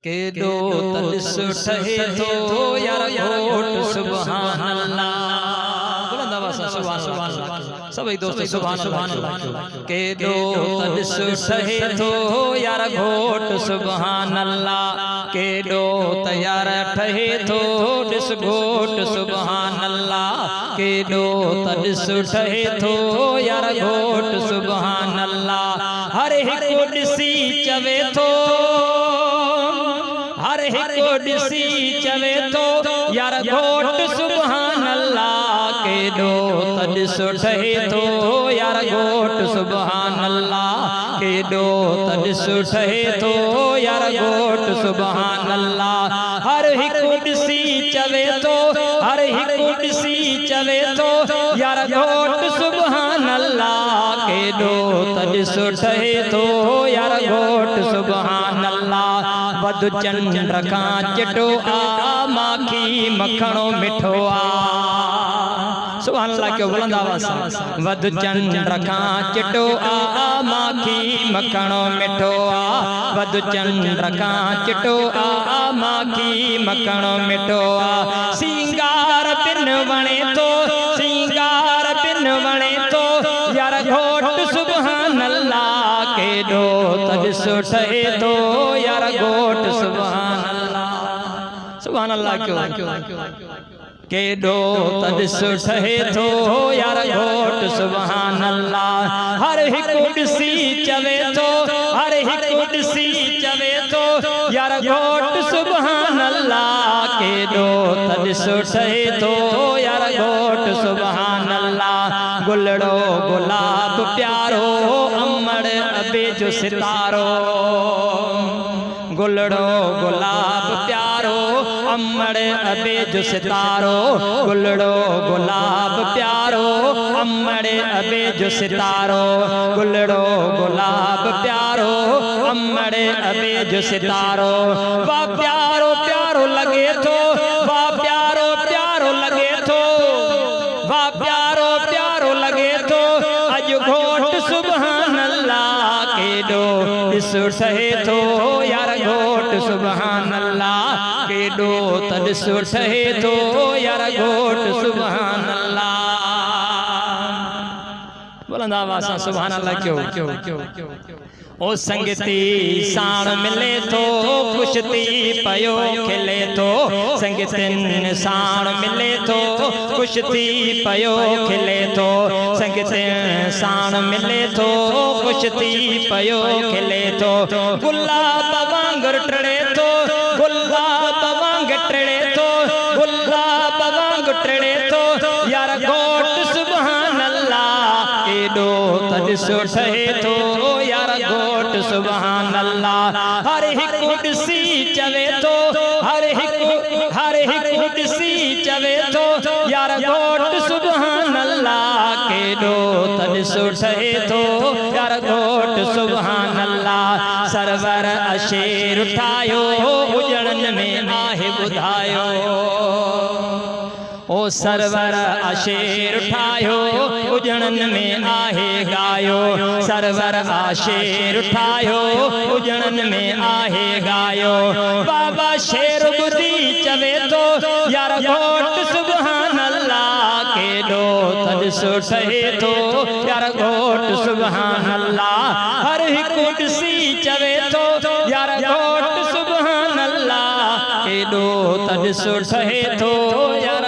केडो तॾिस ठहे थो यार घोट सुभान अल्लाह बुलंद आवाज़ सां सुभान अल्लाह सभई दोस्त सुभान अल्लाह केडो तॾिस ठहे थो यार घोट सुभान अल्लाह केडो तयार ठहे थो ॾिस घोट सुभान अल्लाह केडो तॾिस ठहे थो यार घोट सुभान अल्लाह हर हिकु ॾिसी चवे थो हर हिकु ॾिसी चवे थो यार घोट सुभान अल्लाह केॾो तॾिस ठहे थो यार घोट सुभान अल्लाह केॾो तॾिस ठहे थो यार घोट सुभान अल्लाह हर हिकु ॾिसी चवे थो हर हिकु ॾिसी चवे थो यार घोट सुभान अल्लाह केॾो तॾिस ठहे थो यार घोट सुभान अल्लाह वध चंद्र खां चिटो आ माखी मखणो मिठो आ सुभान अल्लाह क्यों बुलंद आवाज़ सां वध चंद्र खां चिटो आ माखी मखणो मिठो आ वध चंद्र खां चिटो आ माखी मखणो मिठो आ सिंगार बिन वणे थो सिंगार बिन वणे थो यार घोट सुभान अल्लाह केॾो तॾिस ठहे थो यार घोट सुभान अल्लाह क्यों केॾो तॾिस ठहे थो यार घोट सुभान अल्लाह हर हिकु ॾिसी चवे थो हर हिकु ॾिसी चवे थो यार घोट सुभान अल्लाह केॾो तॾिस ठहे थो यार घोट सुभान अल्लाह गुलड़ो गुलाब प्यारो अमड़ अबे जो सितारो गुलड़ो गुलाब प्यारो अमड़ अबे जो सितारो गुलड़ो गुलाब प्यारो अमड़ अबे जो सितारो गुलड़ो गुलाब प्यारो अमड़ अबे जो सितारो वाह प्यारो प्यारो लगे थो वाह प्यारो प्यारो लगे थो वाह प्यारो प्यारो लगे थो अज घोट सुभान अल्लाह केॾो ॾिस ठहे थो यार घोट सुभान अल्लाह केॾो तॾिस ठहे थो यार घोट सुभान अल्लाह बुलंद आवाज़ सां सुभान अल्लाह क्यों ओ संगती साण मिले थो कुश्ती पयो खिले थो संगतिन साण मिले थो कुश्ती पयो खिले थो संगतिन साण मिले थो कुश्ती पयो खिले थो गुलाब वांगुर टड़े थो गुलाब वांगुर टड़े थो गुलाब वांगुर टड़े थो यार घोट सुभान अल्लाह केॾो तॾिस ठहे थो यार घोट सुभान अल्लाह हर हिकु ॾिसी चवे थो हर हिकु ॾिसी चवे थो यार घोट सुभान अल्लाह केॾो तॾिस ठहे थो यार घोट सुभान अल्लाह सरवर अशेर ठाहियो उजड़न में आहे ॿुधायो ओ सरवर अशेर ठाहियो उजड़न में आहे गायो सरवर अशेर ठाहियो उजड़न में आहे गायो बाबा शेर ॿुधी चवे थो यार घोट सुभान अल्लाह केॾो तॾिस ठहे थो यार घोट सुभान अल्लाह हर हिकु ॾिसी चवे थो यार घोट सुभान अल्लाह केॾो तॾिस ठहे थो यार